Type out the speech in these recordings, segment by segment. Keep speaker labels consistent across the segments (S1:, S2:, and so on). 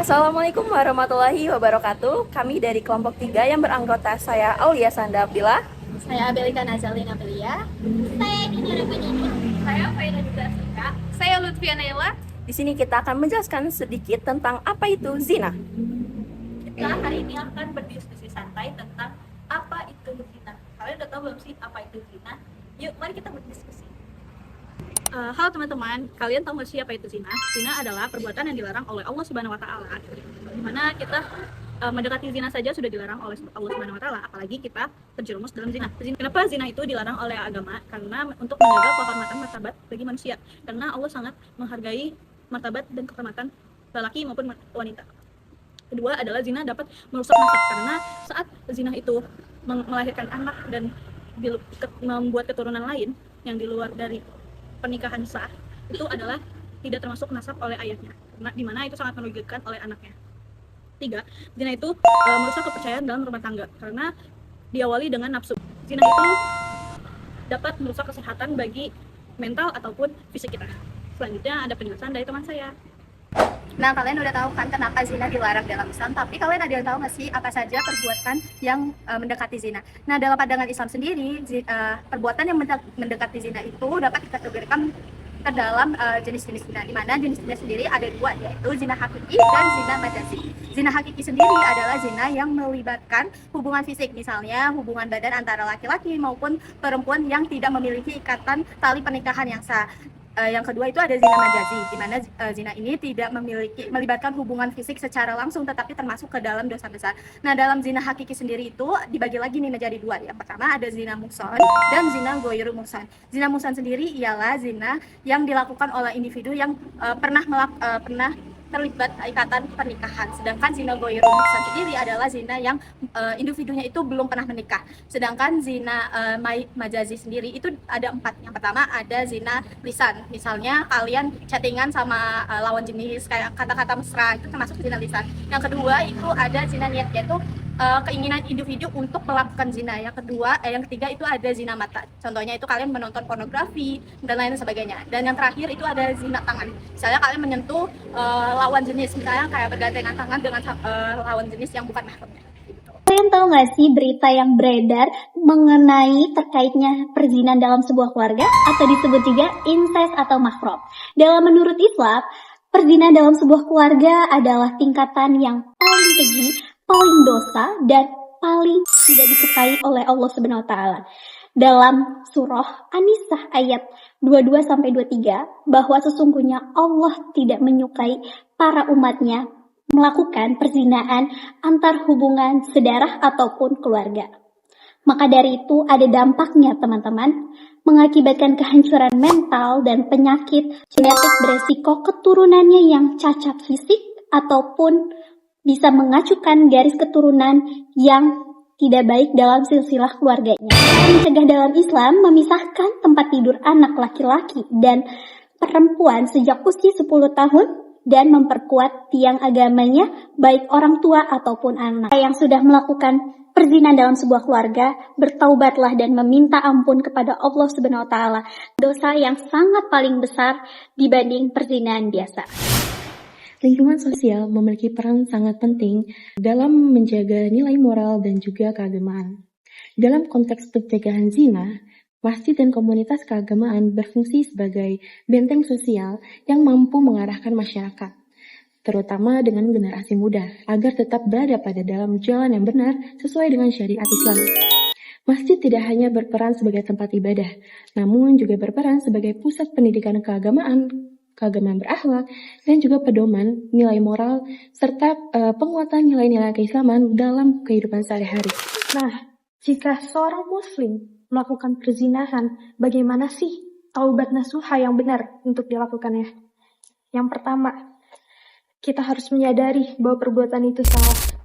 S1: Assalamualaikum warahmatullahi wabarakatuh. Kami dari kelompok 3 yang beranggota saya Aulia Sanda Abdillah.
S2: Saya Abelika Nazalina Belia. Saya Dinara Panjani.
S3: Saya Faida Dudasika. Saya Lutfia Naila.
S1: Di sini kita akan menjelaskan sedikit tentang apa itu zina.
S3: Kita hari ini akan berdiskusi santai tentang apa itu zina. Kalian udah tahu belum sih apa itu zina? Yuk, mari kita berdiskusi. Halo teman-teman, kalian tahu nggak sih apa itu zina? Zina adalah perbuatan yang dilarang oleh Allah Subhanahu Wa Taala. Dimana kita mendekati zina saja sudah dilarang oleh Allah Subhanahu Wa Taala, apalagi kita terjerumus dalam zina. Kenapa zina itu dilarang oleh agama? Karena untuk menjaga kehormatan martabat bagi manusia. Karena Allah sangat menghargai martabat dan kehormatan lelaki maupun wanita. Kedua adalah zina dapat merusak nasab, karena saat zina itu melahirkan anak dan membuat keturunan lain yang di luar dari pernikahan sah, itu adalah tidak termasuk nasab oleh ayahnya, karena dimana itu sangat merugikan oleh anaknya. Tiga, zina itu merusak kepercayaan dalam rumah tangga karena diawali dengan nafsu. Zina itu dapat merusak kesehatan bagi mental ataupun fisik kita. Selanjutnya ada penjelasan dari teman saya.
S2: Nah, kalian udah tahu kan kenapa zina dilarang dalam Islam, tapi kalian ada yang tahu nggak sih apa saja perbuatan yang mendekati zina? Nah, dalam pandangan Islam sendiri, perbuatan yang mendekati zina itu dapat dikategorikan ke dalam jenis-jenis zina, di mana jenis-jenis sendiri ada dua, yaitu zina hakiki dan zina majazi. Zina hakiki sendiri adalah zina yang melibatkan hubungan fisik, misalnya hubungan badan antara laki-laki maupun perempuan yang tidak memiliki ikatan tali pernikahan yang sah. Yang kedua itu ada zina majazi, di mana zina ini tidak melibatkan hubungan fisik secara langsung, tetapi termasuk ke dalam dosa besar. Nah, dalam zina hakiki sendiri itu dibagi lagi nih menjadi dua. Yang pertama ada zina muhsan dan zina ghairu muhsan. Zina muhsan sendiri ialah zina yang dilakukan oleh individu yang pernah terlibat ikatan pernikahan. Sedangkan zina ghairu muhsan sendiri adalah zina yang individunya itu belum pernah menikah. Sedangkan zina majazi sendiri itu ada 4. Yang pertama ada zina lisan. Misalnya kalian chattingan sama lawan jenis, kayak kata-kata mesra, itu termasuk zina lisan. Yang kedua itu ada zina niat, yaitu keinginan individu untuk melakukan zina. Yang ketiga itu ada zina mata. Contohnya itu kalian menonton pornografi dan lain sebagainya. Dan yang terakhir itu ada zina tangan. Misalnya kalian menyentuh lawan jenis, misalnya kayak bergandengan tangan dengan lawan jenis yang bukan mahramnya.
S4: Kalian tahu nggak sih berita yang beredar mengenai terkaitnya perzinahan dalam sebuah keluarga, atau disebut juga incest atau mahram? Dalam menurut Islam, perzinahan dalam sebuah keluarga adalah tingkatan yang paling keji, paling dosa, dan paling tidak disukai oleh Allah Subhanahu wa taala. Dalam surah An-Nisa ayat 22-23, bahwa sesungguhnya Allah tidak menyukai para umatnya melakukan perzinahan antar hubungan sedarah ataupun keluarga. Maka dari itu ada dampaknya, teman-teman, mengakibatkan kehancuran mental dan penyakit genetik beresiko keturunannya yang cacat fisik ataupun bisa mengacukan garis keturunan yang tidak baik dalam silsilah keluarganya. Mencegah dalam Islam memisahkan tempat tidur anak laki-laki dan perempuan sejak usia 10 tahun dan memperkuat tiang agamanya baik orang tua ataupun anak. Yang sudah melakukan perzinahan dalam sebuah keluarga, bertaubatlah dan meminta ampun kepada Allah Subhanahu wa taala. Dosa yang sangat paling besar dibanding perzinahan biasa.
S5: Lingkungan sosial memiliki peran sangat penting dalam menjaga nilai moral dan juga keagamaan. Dalam konteks pencegahan zina, masjid dan komunitas keagamaan berfungsi sebagai benteng sosial yang mampu mengarahkan masyarakat, terutama dengan generasi muda, agar tetap berada pada dalam jalan yang benar sesuai dengan syariat Islam. Masjid tidak hanya berperan sebagai tempat ibadah, namun juga berperan sebagai pusat pendidikan keagamaan berakhlak, dan juga pedoman nilai moral, serta penguatan nilai-nilai keislaman dalam kehidupan sehari-hari.
S6: Nah, jika seorang muslim melakukan perzinahan, bagaimana sih taubat nasuha yang benar untuk dilakukannya? Yang pertama, kita harus menyadari bahwa perbuatan itu salah.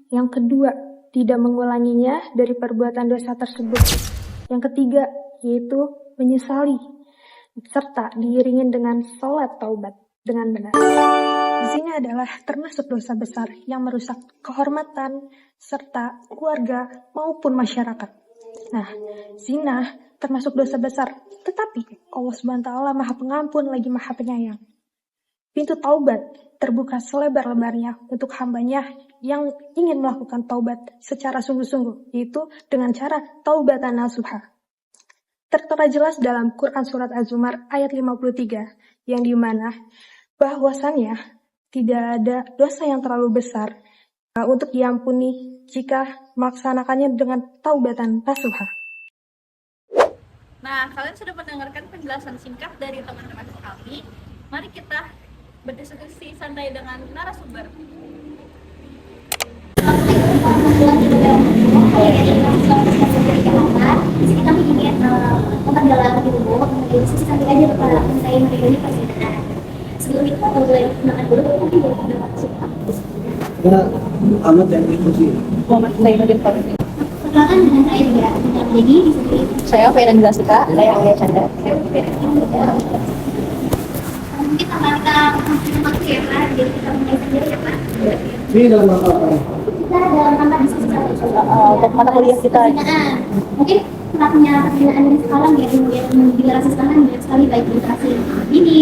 S6: Yang kedua, tidak mengulanginya dari perbuatan dosa tersebut. Yang ketiga, yaitu menyesali, serta diiringin dengan sholat taubat dengan benar. Zina adalah termasuk dosa besar yang merusak kehormatan serta keluarga maupun masyarakat. Nah, zina termasuk dosa besar, tetapi Allah Subhanahu wa taala Maha Pengampun lagi Maha Penyayang. Pintu taubat terbuka selebar-lebarnya untuk hambanya yang ingin melakukan taubat secara sungguh-sungguh, yaitu dengan cara taubatan nasuha. Tertera jelas dalam Quran Surat Az-Zumar ayat 53, yang dimana bahwasannya tidak ada dosa yang terlalu besar untuk diampuni jika melaksanakannya dengan taubatan nasuha.
S3: Nah, kalian sudah mendengarkan penjelasan singkat dari teman-teman kami. Mari kita berdiskusi santai dengan narasumber.
S7: Di sini kami ingin memperdalam ilmu, diskusi santai aja mengenai materi perzinaan. Sebelum itu mulai makan dulu, mungkin boleh masuk.
S8: Ya, amat yang diskusi.
S7: Perkenalkan dengan saya juga. Jadi di sini
S2: Saya Fairan Jasika, saya Aulia Chandra.
S7: mungkin sama kita waktu ya Pak, jadi kita mulai saja ya Pak.
S8: Ini dalam rangka apa?
S7: Kita dalam rangka diskusi
S2: Untuk mata kuliah kita.
S7: perzinaan. Mungkin terapnya perzinaan ini sekarang ya di generasi sekarang banyak sekali baik generasi ini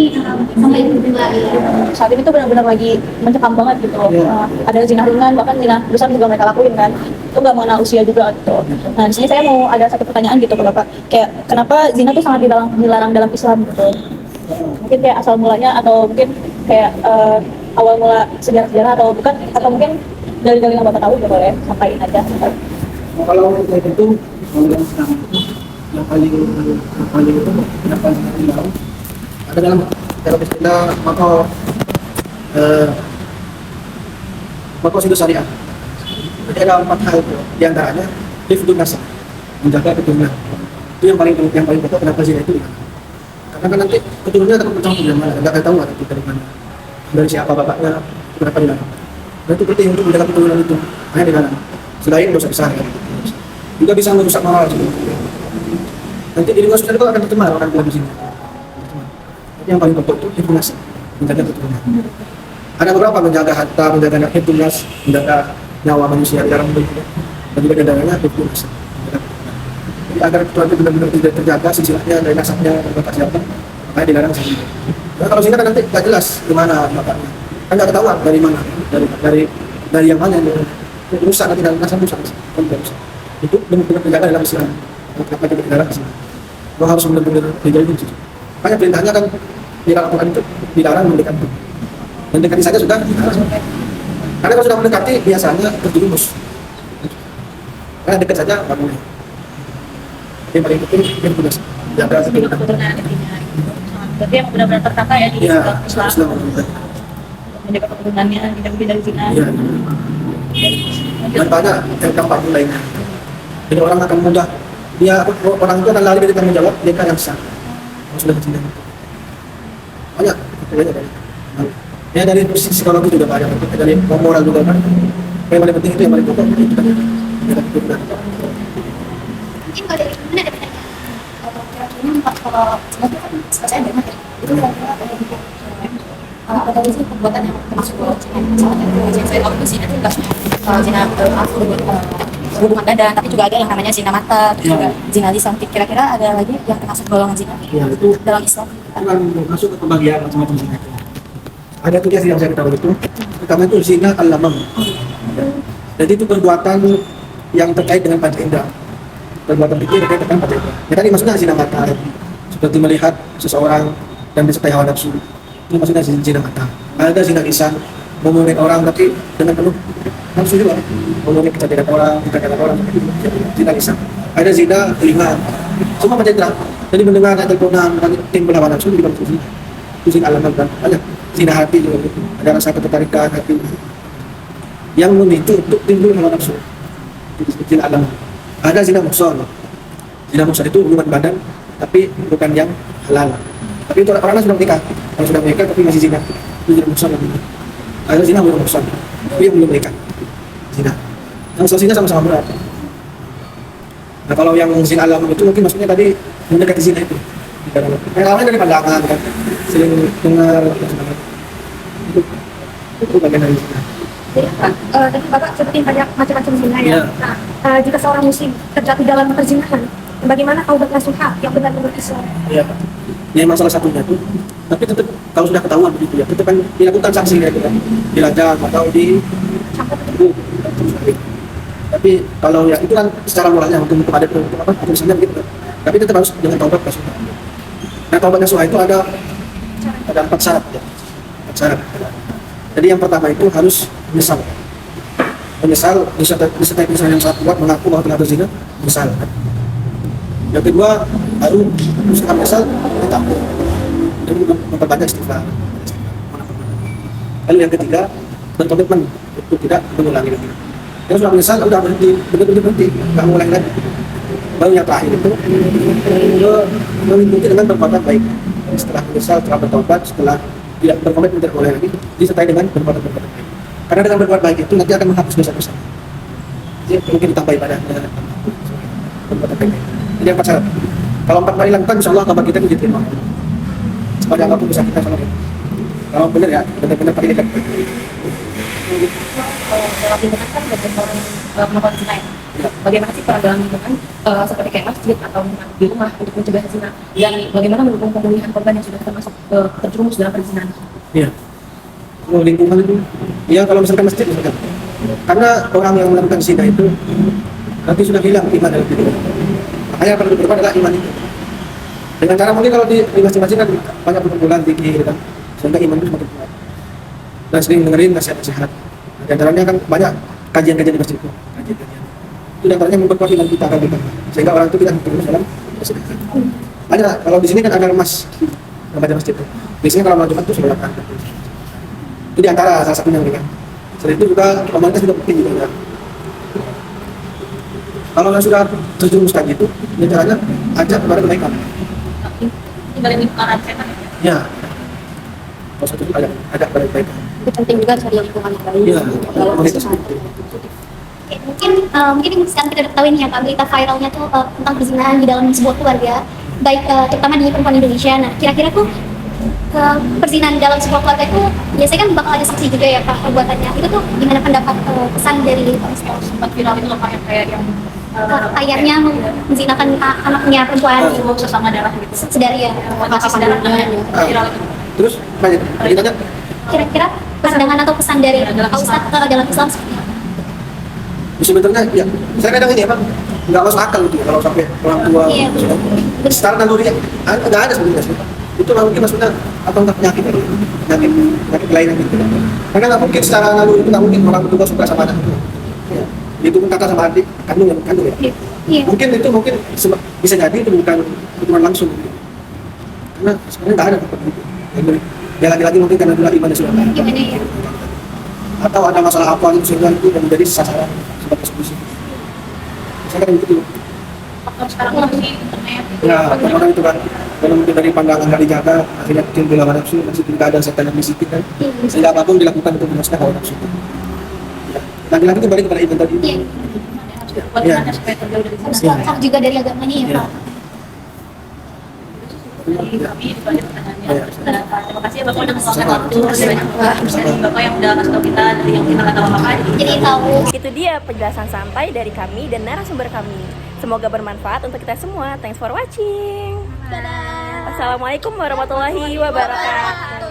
S7: sampai itu juga ya.
S2: Saat ini tuh benar-benar lagi mencekam banget gitu.
S8: Iya.
S2: Ada zina ringan, bahkan zina besar juga mereka lakuin kan. Itu nggak mengenal usia juga gitu. Nah di sini saya mau ada satu pertanyaan gitu ke Bapak. Kayak kenapa zina tuh sangat dilarang dalam Islam gitu? Mungkin kayak asal mulanya atau mungkin kayak awal mula sejarah-sejarah atau bukan, atau mungkin dari yang Bapak tahu juga boleh sampaikan aja.
S8: Nah, kalau terkait itu, kalau yang sekarang itu yang paling itu yang paling dilarang ada dalam istilah mako sidu syariah. Jadi ada 4 hal itu, diantaranya hifdun nasab, menjaga keturunan. Itu yang paling pokok kenapa zina itu dilarang. Karena kan nanti keturunannya akan bercampur dari mana, nggak tahu nanti dari mana, dari siapa bapaknya, kenapa dilarang. Dan itu penting untuk menjaga keturunan itu, makanya dilarang. Selain dosa besar kan, juga bisa merusak moral juga. Nanti di luar sosial itu akan tercemar orang tua di sini. Jadi yang paling pokok itu hifdun nasab, menjaga keturunan. Ada beberapa menjaga harta, menjaga hifdun nasab, menjaga nyawa manusia dilarang begitu. Dan juga diantaranya hifdun nasab. Jadi agar keturunan itu benar-benar tidak terjaga silsilahnya dari nasabnya dan bapak siapa, makanya dilarang sendiri. Nah, kalau zina kan nanti nggak jelas di mana bapaknya, kan nggak ketahuan dari mana, dari yang mana yang rusak nanti dalam nasab rusak, kan rusak. Itu benar-benar terjaga dalam Islam. Kenapa kita dilarang Islam? Lo harus benar-benar dijaga di situ. Makanya perintahnya kan di dalam Al-Quran itu dilarang mendekati. Mendekati saja sudah dilarang. Karena kalau sudah mendekati biasanya terjerumus. Karena dekat saja nggak boleh. Yang paling penting yang tugas jaga keturunan.
S2: Keturunan intinya. Berarti yang benar-benar tertata ya di Islam. Menjaga keturunannya, tidak lebih dari zina.
S8: Iya. Dan banyak yang dampak lainnya. Jadi orang akan mudah, orang itu akan lari dari tanggung jawab, dia kan yang besar. Kalau sudah kecil. Banyak. Ya dari psikologi juga banyak, dari moral juga kan. Yang paling penting itu yang paling pokok itu kan.
S7: Mungkin kalau dari mana ada bedanya? Kalau sebenarnya kan saya banyak ya. Itu kira-kira ada apa tadi sih perbuatan yang termasuk golongan zina? Misalnya yang saya tahu itu zina itu nggak cuma zina hubungan badan, tapi juga ada yang namanya zina mata, terus juga zina lisan. Kira-kira ada lagi yang termasuk golongan zina
S8: Ya itu
S7: dalam Islam?
S8: kan masuk ke pembagian macam-macam zina itu. Ada tuh yang saya ketahui itu, pertama itu zina al-lamam. Jadi itu perbuatan yang terkait dengan panca indera. Perbuatan pikir terkait dengan panca indera. Ya tadi maksudnya zina mata, seperti melihat seseorang dan disertai hawa nafsu. Itu maksudnya zina mata. Ada zina lisan, ngomongin orang tapi dengan penuh nafsu juga. Ngomongin kecantikan orang, zina lisan. Ada zina telinga, semua panca indera. Jadi mendengar teleponan, timbul hawa nafsu juga itu zina. Itu zina alam kan. Ada zina hati juga. Ada rasa ketertarikan hati yang memicu untuk timbul hawa nafsu. Itu zina alam. Ada zina muhsan. Zina muhsan itu hubungan badan tapi bukan yang halal. Tapi itu orang sudah menikah. Kalau sudah menikah tapi masih zina, itu zina muhsan. Ada zina belum muhsan, tapi yang belum menikah. Zina. Yang zina sama-sama berat. Nah kalau yang zina alam itu mungkin maksudnya tadi mendekati zina itu. Yang lainnya dari pandangan kan, sering dengar, itu bagian dari zina.
S2: Jadi tadi Bapak sebutin banyak macam-macam zina ya.
S8: Iya.
S2: Nah, jika seorang muslim terjatuh dalam perzinahan, bagaimana taubat nasuha yang benar-benar Islam?
S8: Iya Pak. memang salah satunya tuh, tapi tetap kalau sudah ketahuan begitu ya, tetap kan dilakukan sanksi gitu kan, dilacak atau di cambuk. Tapi kalau ya itu kan secara moralnya untuk ada untuk apa tulisannya gitu kan. Tapi tetap harus dengan taubat nasuha. Nah taubat nasuha itu ada 4 syarat ya. 4 syarat. Jadi yang pertama itu harus menyesal disertai penyesalan yang sangat kuat, mengaku bahwa telah berzina, menyesal. Yang kedua baru setelah menyesal bertakwa dan memperbanyak istighfar. Lalu yang ketiga berkomitmen untuk tidak mengulangi lagi. Yang sudah menyesal udah berhenti, benar-benar berhenti, nggak mengulangi lagi. Baru yang terakhir itu mengikuti dengan perbuatan baik. Setelah menyesal, setelah bertobat, setelah tidak berkomitmen tidak mengulangi lagi, disertai dengan perbuatan baik. Karena dengan berbuat baik itu nanti akan menghapus dosa-dosa. Jadi mungkin ditambah ibadahnya, perbuatan baik. Jadi yang 4 syarat. Kalau 4 kali lakukan, insya Allah tobat kita diterima. Sebanyak apapun bisa kita sama dia. Kalau benar ya, benar-benar pakai dekat.
S7: Dalam lingkungan kan banyak orang melakukan zina ya. Bagaimana sih peran dalam lingkungan seperti kayak masjid atau di rumah untuk mencegah zina, dan bagaimana mendukung pemulihan korban yang sudah termasuk terjerumus dalam perzinahan?
S8: Iya. Kalau lingkungan itu, ya kalau misalkan masjid misalkan, karena orang yang melakukan zina itu nanti sudah hilang iman dalam dirinya. Makanya yang perlu berubah adalah iman itu. Dengan cara mungkin kalau di masjid-masjid kan banyak perkumpulan zikir kan, sehingga iman itu semakin kuat. Dan sering dengerin nasihat-nasihat. Di antaranya kan banyak kajian-kajian di masjid itu. Kajian-kajian. Itu di antaranya memperkuat iman kita kan, sehingga orang itu tidak terus dalam kesedekatan. Banyak kalau di sini kan ada emas remaja masjid itu. Biasanya kalau malam Jumat itu sholat kan. Itu di antara salah satunya mereka. Selain itu juga komunitas juga penting juga. Kalau yang sudah terjerumus kayak gitu, caranya ajak kepada kebaikan.
S7: Tinggalin lingkungan setan
S8: Ya. Kalau satu itu ajak kepada kebaikan.
S7: itu penting juga cari lingkungan yang baik.
S8: Iya.
S7: Dalam
S8: Komunitas
S7: usaha.
S8: itu.
S2: Oke, mungkin sekarang kita udah ketahui nih ya Kak, berita viralnya tuh tentang perzinahan di dalam sebuah keluarga, baik terutama di perempuan Indonesia. Nah, kira-kira tuh perzinahan di dalam sebuah keluarga itu biasanya kan bakal ada sanksi juga ya Kak perbuatannya. Itu tuh gimana pendapat pesan dari Pak?
S7: Sempat viral itu loh Pak, yang kayak yang
S2: Ayahnya menzinakan anaknya perempuan
S7: sesama darah gitu.
S2: sedari ya.
S7: Masih darahnya viral itu.
S8: Terus banyak ditanya
S2: Kira-kira pandangan atau pesan dari Pak Ustadz dalam Islam seperti apa?
S8: sebenarnya ya saya kadang ini emang nggak masuk akal gitu kalau sampai orang tua
S2: Iya.
S8: secara nalurinya nggak ada sebenarnya itu nggak mungkin maksudnya atau nggak penyakit kelainan gitu karena nggak mungkin secara naluri itu nggak mungkin orang tua suka sama anak ya. Itu pun kakak sama adik kandung ya
S2: Iya.
S8: mungkin itu bisa jadi itu bukan hubungan langsung gitu. Karena sebenarnya nggak ada seperti itu ya lagi-lagi mungkin karena dulu imannya sudah
S2: Gimana ya?
S8: atau ada masalah apa gitu sehingga itu yang menjadi sasaran sebagai solusi. Saya kan begitu.
S7: Faktor sekarang masih internet.
S8: Ya, orang itu kan kalau mungkin dari pandangan nggak dijaga, akhirnya timbul hawa nafsu, masih tidak ada setan yang bisikin kan. Sehingga apapun dilakukan untuk memuaskan hawa nafsu. Ya. Lagi-lagi kembali kepada iman tadi.
S2: Iya.
S7: Buat
S8: Iya.
S7: anak supaya terjauh dari
S2: Harus
S7: zina.
S2: wakaf juga dari agamanya ya
S8: Iya.
S2: Pak.
S7: Dari kami itu aja pertanyaannya.
S8: Iya.
S7: Dan terima kasih ya Bapak udah meluangkan waktu. Terima kasih Bapak yang udah kasih tahu kita dari yang kita nggak tahu apa-apa.
S2: Jadi tahu.
S1: Itu dia penjelasan santai dari kami dan narasumber kami. Semoga bermanfaat untuk kita semua. Thanks for watching. Assalamualaikum warahmatullahi wabarakatuh.